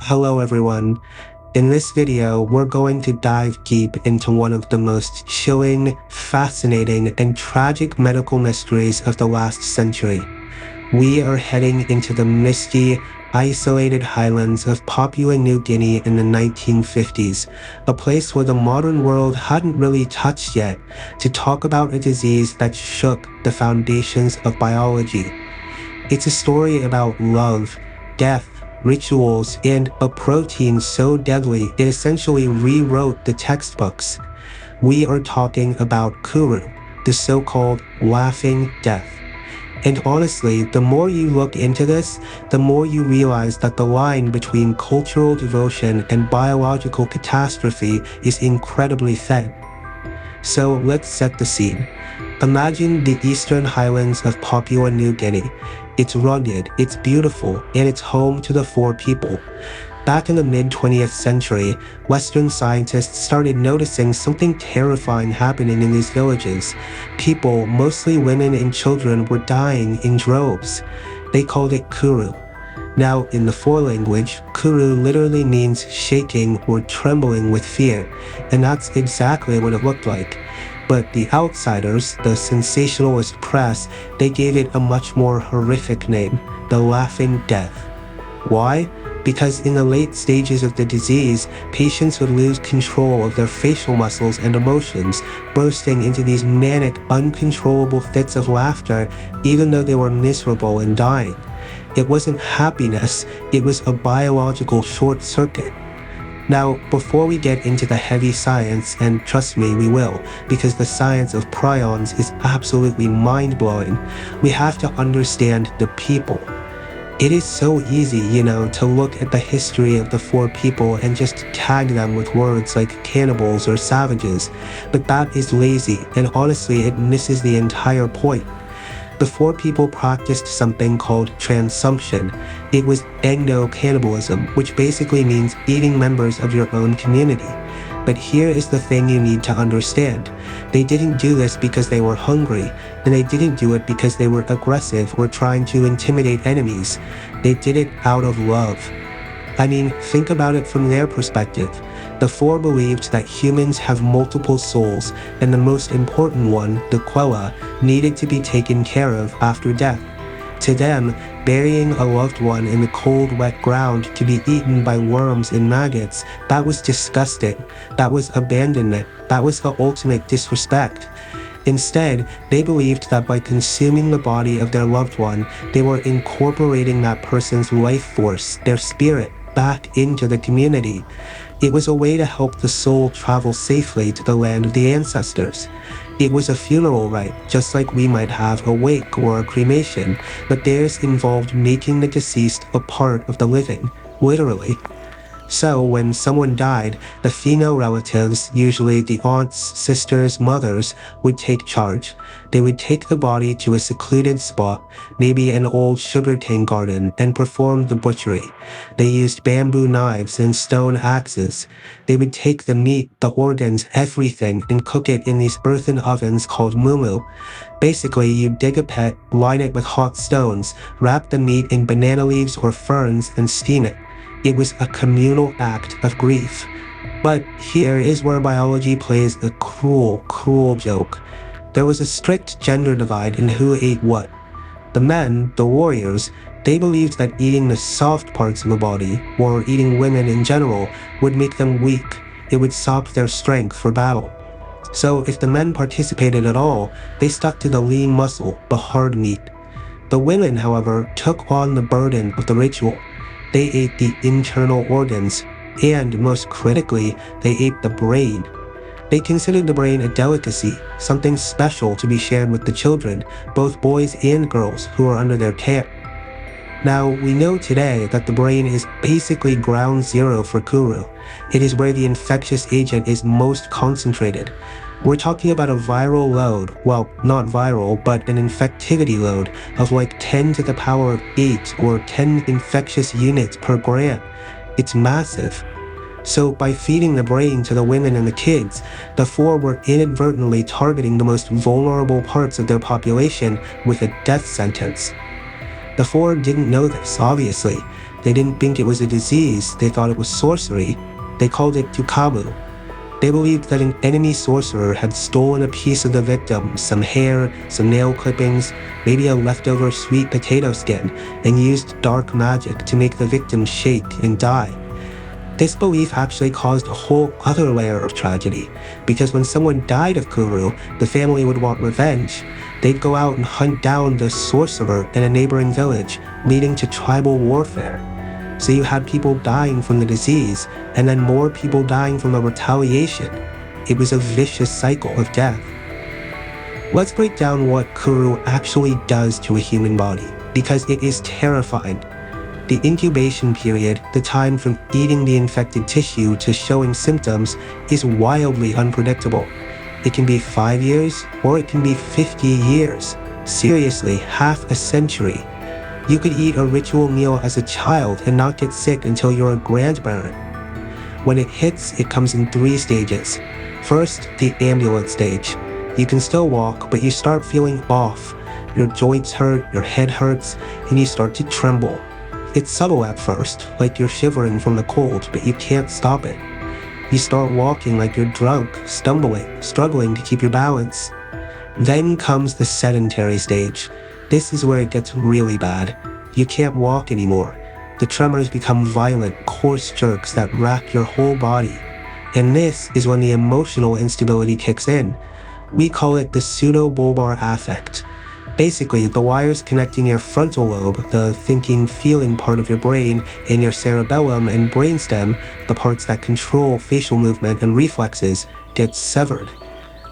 Hello everyone. In this video, we're going to dive deep into one of the most chilling, fascinating, and tragic medical mysteries of the last century. We are heading into the misty, isolated highlands of Papua New Guinea in the 1950s, a place where the modern world hadn't really touched yet, to talk about a disease that shook the foundations of biology. It's a story about love, death, rituals, and a protein so deadly it essentially rewrote the textbooks. We are talking about Kuru, the so-called laughing death. And honestly, the more you look into this, the more you realize that the line between cultural devotion and biological catastrophe is incredibly thin. So let's set the scene. Imagine the eastern highlands of Papua New Guinea. It's rugged, it's beautiful, and it's home to the four people. Back in the mid-20th century, Western scientists started noticing something terrifying happening in these villages. People, mostly women and children, were dying in droves. They called it Kuru. Now, in the Fore language, Kuru literally means shaking or trembling with fear, and that's exactly what it looked like. But the outsiders, the sensationalist press, they gave it a much more horrific name, the Laughing Death. Why? Because in the late stages of the disease, patients would lose control of their facial muscles and emotions, bursting into these manic, uncontrollable fits of laughter, even though they were miserable and dying. It wasn't happiness, it was a biological short circuit. Now, before we get into the heavy science, and trust me, we will, because the science of prions is absolutely mind-blowing, we have to understand the people. It is so easy, to look at the history of the four people and just tag them with words like cannibals or savages, but that is lazy, and honestly, it misses the entire point. The four people practiced something called transumption. It was endo-cannibalism, which basically means eating members of your own community. But here is the thing you need to understand. They didn't do this because they were hungry, and they didn't do it because they were aggressive or trying to intimidate enemies. They did it out of love. I mean, think about it from their perspective. The four believed that humans have multiple souls, and the most important one, the quella, needed to be taken care of after death. To them, burying a loved one in the cold, wet ground to be eaten by worms and maggots, that was disgusting. That was abandonment. That was the ultimate disrespect. Instead, they believed that by consuming the body of their loved one, they were incorporating that person's life force, their spirit, back into the community. It was a way to help the soul travel safely to the land of the ancestors. It was a funeral rite, just like we might have a wake or a cremation, but theirs involved making the deceased a part of the living, literally. So, when someone died, the female relatives, usually the aunts, sisters, mothers, would take charge. They would take the body to a secluded spot, maybe an old sugarcane garden, and perform the butchery. They used bamboo knives and stone axes. They would take the meat, the organs, everything, and cook it in these earthen ovens called mumu. Basically, you dig a pit, line it with hot stones, wrap the meat in banana leaves or ferns, and steam it. It was a communal act of grief. But here is where biology plays a cruel, cruel joke. There was a strict gender divide in who ate what. The men, the warriors, they believed that eating the soft parts of the body, or eating women in general, would make them weak. It would sap their strength for battle. So if the men participated at all, they stuck to the lean muscle, the hard meat. The women, however, took on the burden of the ritual. They ate the internal organs, and most critically, they ate the brain. They considered the brain a delicacy, something special to be shared with the children, both boys and girls who are under their care. Now, we know today that the brain is basically ground zero for Kuru. It is where the infectious agent is most concentrated. We're talking about a viral load, well, not viral, but an infectivity load of like 10 to the power of 8 or 10 infectious units per gram. It's massive. So by feeding the brain to the women and the kids, the four were inadvertently targeting the most vulnerable parts of their population with a death sentence. The four didn't know this, obviously. They didn't think it was a disease, they thought it was sorcery. They called it tukamu. They believed that an enemy sorcerer had stolen a piece of the victim, some hair, some nail clippings, maybe a leftover sweet potato skin, and used dark magic to make the victim shake and die. This belief actually caused a whole other layer of tragedy, because when someone died of Kuru, the family would want revenge. They'd go out and hunt down the sorcerer in a neighboring village, leading to tribal warfare. So you had people dying from the disease, and then more people dying from the retaliation. It was a vicious cycle of death. Let's break down what Kuru actually does to a human body, because it is terrifying. The incubation period, the time from eating the infected tissue to showing symptoms, is wildly unpredictable. It can be 5 years, or it can be 50 years. Seriously, half a century. You could eat a ritual meal as a child and not get sick until you're a grandparent. When it hits, it comes in 3 stages. First, the ambulant stage. You can still walk, but you start feeling off. Your joints hurt, your head hurts, and you start to tremble. It's subtle at first, like you're shivering from the cold, but you can't stop it. You start walking like you're drunk, stumbling, struggling to keep your balance. Then comes the sedentary stage. This is where it gets really bad. You can't walk anymore. The tremors become violent, coarse jerks that rack your whole body. And this is when the emotional instability kicks in. We call it the pseudo-bulbar affect. Basically, the wires connecting your frontal lobe, the thinking, feeling part of your brain, and your cerebellum and brainstem, the parts that control facial movement and reflexes, get severed.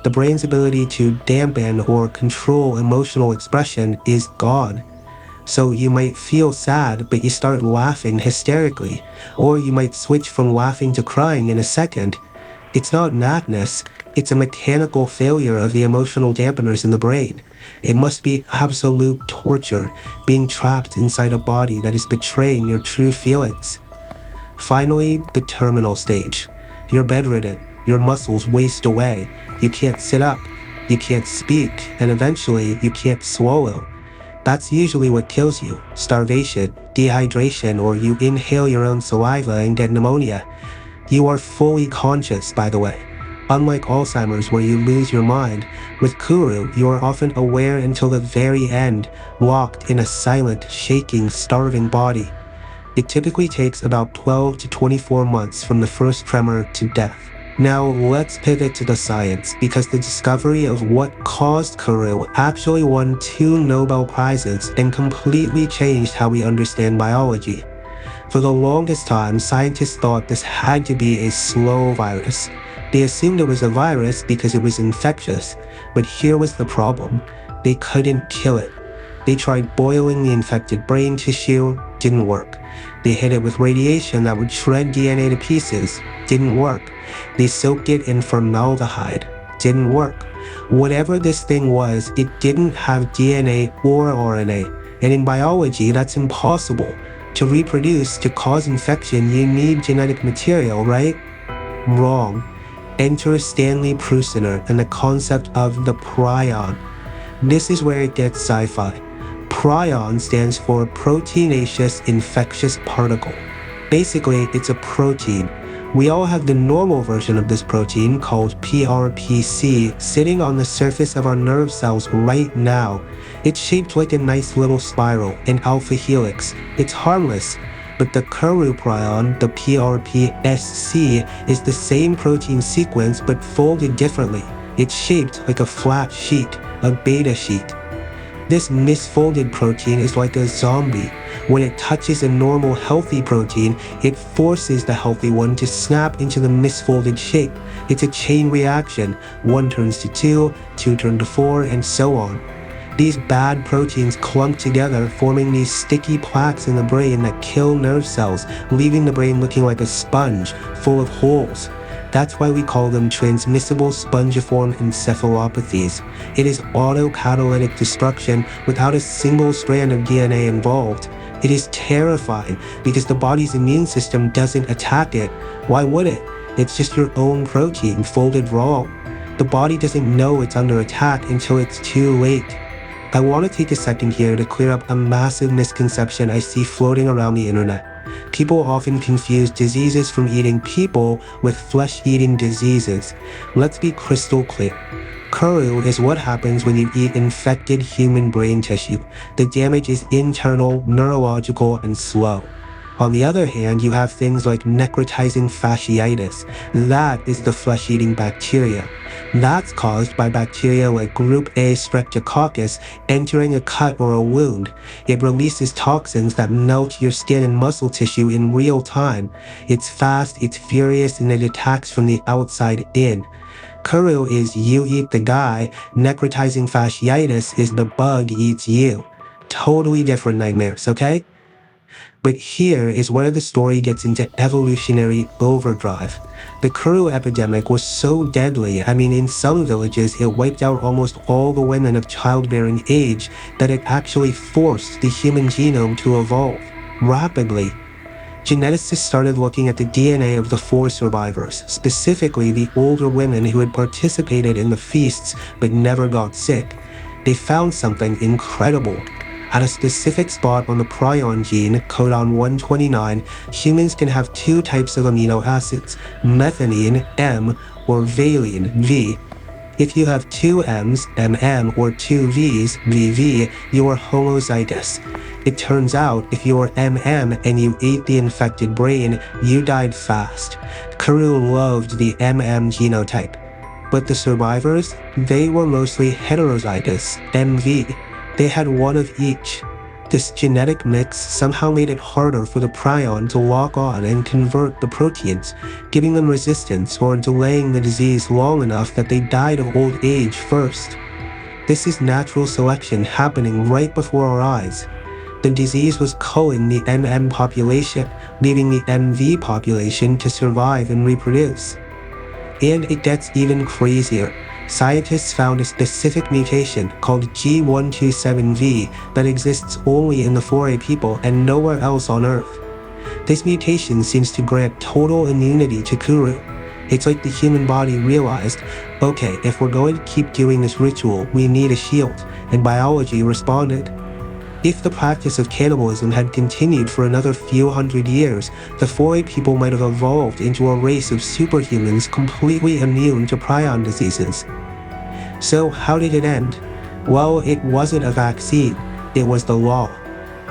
The brain's ability to dampen or control emotional expression is gone. So you might feel sad, but you start laughing hysterically, or you might switch from laughing to crying in a second. It's not madness, it's a mechanical failure of the emotional dampeners in the brain. It must be absolute torture, being trapped inside a body that is betraying your true feelings. Finally, the terminal stage. You're bedridden, your muscles waste away, you can't sit up, you can't speak, and eventually you can't swallow. That's usually what kills you: starvation, dehydration, or you inhale your own saliva and get pneumonia. You are fully conscious, by the way. Unlike Alzheimer's, where you lose your mind, with Kuru, you are often aware until the very end, locked in a silent, shaking, starving body. It typically takes about 12 to 24 months from the first tremor to death. Now let's pivot to the science, because the discovery of what caused Kuru actually won 2 Nobel Prizes and completely changed how we understand biology. For the longest time, scientists thought this had to be a slow virus. They assumed it was a virus because it was infectious, but here was the problem: they couldn't kill it. They tried boiling the infected brain tissue, didn't work. They hit it with radiation that would shred DNA to pieces, didn't work. They soaked it in formaldehyde, didn't work. Whatever this thing was, it didn't have DNA or RNA, and in biology that's impossible. To reproduce, to cause infection, you need genetic material, right? Wrong. Enter Stanley Prusiner and the concept of the prion. This is where it gets sci-fi. Prion stands for proteinaceous infectious particle. Basically, it's a protein. We all have the normal version of this protein, called PRPC, sitting on the surface of our nerve cells right now. It's shaped like a nice little spiral, an alpha helix. It's harmless. But the Kuru prion, the PRPSC, is the same protein sequence but folded differently. It's shaped like a flat sheet, a beta sheet. This misfolded protein is like a zombie. When it touches a normal healthy protein, it forces the healthy one to snap into the misfolded shape. It's a chain reaction. 1 turns to 2, 2 turn to 4, and so on. These bad proteins clump together, forming these sticky plaques in the brain that kill nerve cells, leaving the brain looking like a sponge, full of holes. That's why we call them transmissible spongiform encephalopathies. It is autocatalytic destruction without a single strand of DNA involved. It is terrifying because the body's immune system doesn't attack it. Why would it? It's just your own protein folded wrong. The body doesn't know it's under attack until it's too late. I want to take a second here to clear up a massive misconception I see floating around the internet. People often confuse diseases from eating people with flesh-eating diseases. Let's be crystal clear. Kuru is what happens when you eat infected human brain tissue. The damage is internal, neurological, and slow. On the other hand, you have things like necrotizing fasciitis. That is the flesh-eating bacteria. That's caused by bacteria like group A streptococcus entering a cut or a wound. It releases toxins that melt your skin and muscle tissue in real time. It's fast, it's furious, and it attacks from the outside in. Kuru is you eat the guy, necrotizing fasciitis is the bug eats you. Totally different nightmares, okay? But here is where the story gets into evolutionary overdrive. The Kuru epidemic was so deadly, in some villages it wiped out almost all the women of childbearing age, that it actually forced the human genome to evolve rapidly. Geneticists started looking at the DNA of the 4 survivors, specifically the older women who had participated in the feasts but never got sick. They found something incredible. At a specific spot on the prion gene, codon 129, humans can have 2 types of amino acids, methionine, M, or valine, V. If you have 2 M's, MM, or 2 V's, VV, you are homozygous. It turns out, if you are MM and you ate the infected brain, you died fast. Kuru loved the MM genotype. But the survivors, they were mostly heterozygous, MV. They had 1 of each. This genetic mix somehow made it harder for the prion to lock on and convert the proteins, giving them resistance or delaying the disease long enough that they died of old age first. This is natural selection happening right before our eyes. The disease was culling the MM population, leaving the MV population to survive and reproduce. And it gets even crazier. Scientists found a specific mutation called G127V that exists only in the 4A people and nowhere else on Earth. This mutation seems to grant total immunity to Kuru. It's like the human body realized, okay, if we're going to keep doing this ritual, we need a shield, and biology responded. If the practice of cannibalism had continued for another few hundred years, the 4A people might have evolved into a race of superhumans completely immune to prion diseases. So how did it end? Well, it wasn't a vaccine, it was the law.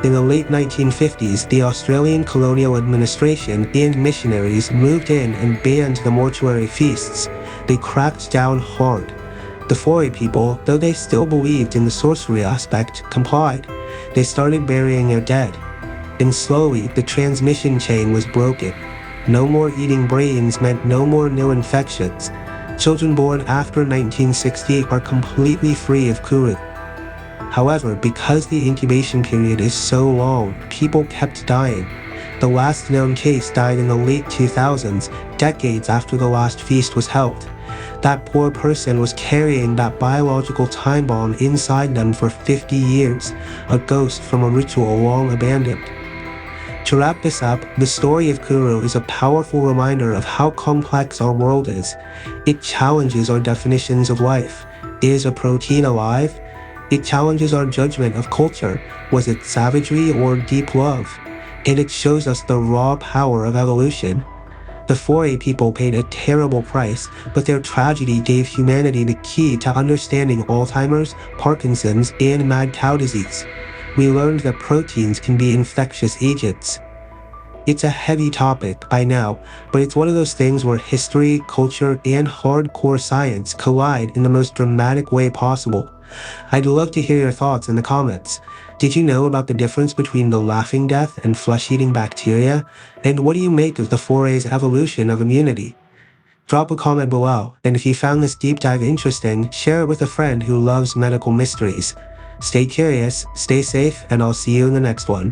In the late 1950s, the Australian colonial administration and missionaries moved in and banned the mortuary feasts. They cracked down hard. The 4A people, though they still believed in the sorcery aspect, complied. They started burying their dead. And slowly, the transmission chain was broken. No more eating brains meant no more new infections. Children born after 1960 are completely free of Kuru. However, because the incubation period is so long, people kept dying. The last known case died in the late 2000s, decades after the last feast was held. That poor person was carrying that biological time bomb inside them for 50 years, a ghost from a ritual long abandoned. To wrap this up, the story of Kuru is a powerful reminder of how complex our world is. It challenges our definitions of life. Is a protein alive? It challenges our judgment of culture. Was it savagery or deep love? And it shows us the raw power of evolution. The 4A people paid a terrible price, but their tragedy gave humanity the key to understanding Alzheimer's, Parkinson's, and mad cow disease. We learned that proteins can be infectious agents. It's a heavy topic, I know, but it's one of those things where history, culture, and hardcore science collide in the most dramatic way possible. I'd love to hear your thoughts in the comments. Did you know about the difference between the laughing death and flesh-eating bacteria? And what do you make of the 4A's evolution of immunity? Drop a comment below, and if you found this deep dive interesting, share it with a friend who loves medical mysteries. Stay curious, stay safe, and I'll see you in the next one.